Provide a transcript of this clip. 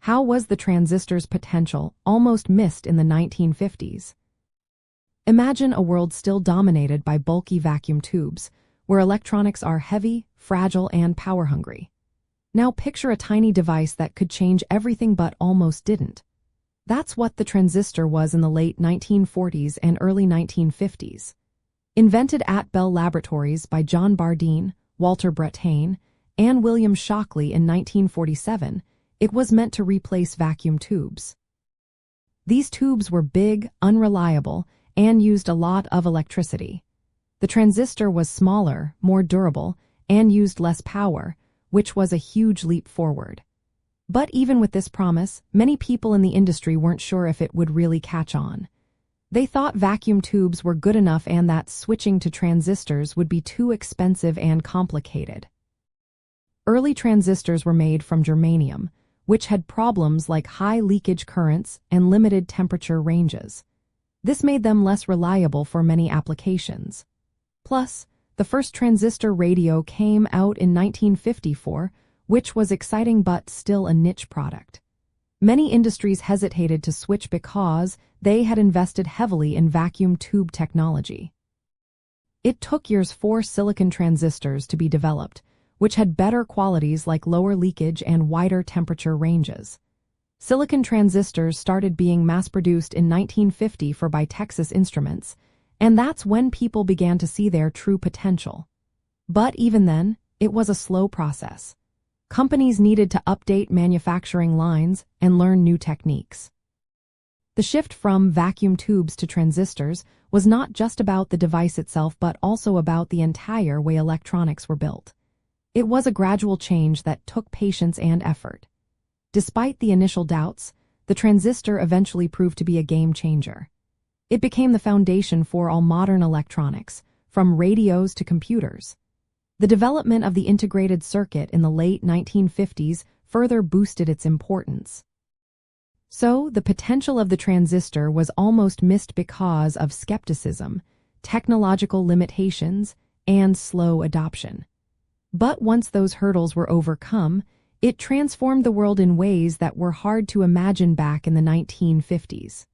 How was the transistor's potential almost missed in the 1950s? Imagine a world still dominated by bulky vacuum tubes, where electronics are heavy, fragile, and power-hungry. Now picture a tiny device that could change everything but almost didn't. That's what the transistor was in the late 1940s and early 1950s. Invented at Bell Laboratories by John Bardeen, Walter Brattain, and William Shockley in 1947, it was meant to replace vacuum tubes. These tubes were big, unreliable, and used a lot of electricity. The transistor was smaller, more durable, and used less power, which was a huge leap forward. But even with this promise, many people in the industry weren't sure if it would really catch on. They thought vacuum tubes were good enough and that switching to transistors would be too expensive and complicated. Early transistors were made from germanium, which had problems like high leakage currents and limited temperature ranges. This made them less reliable for many applications. Plus, the first transistor radio came out in 1954, which was exciting but still a niche product. Many industries hesitated to switch because they had invested heavily in vacuum tube technology. It took years for silicon transistors to be developed, which had better qualities like lower leakage and wider temperature ranges. Silicon transistors started being mass-produced in 1950 by Texas Instruments, and that's when people began to see their true potential. But even then, it was a slow process. Companies needed to update manufacturing lines and learn new techniques. The shift from vacuum tubes to transistors was not just about the device itself but also about the entire way electronics were built. It was a gradual change that took patience and effort. Despite the initial doubts, the transistor eventually proved to be a game changer. It became the foundation for all modern electronics, from radios to computers. The development of the integrated circuit in the late 1950s further boosted its importance. So, the potential of the transistor was almost missed because of skepticism, technological limitations, and slow adoption. But once those hurdles were overcome, it transformed the world in ways that were hard to imagine back in the 1950s.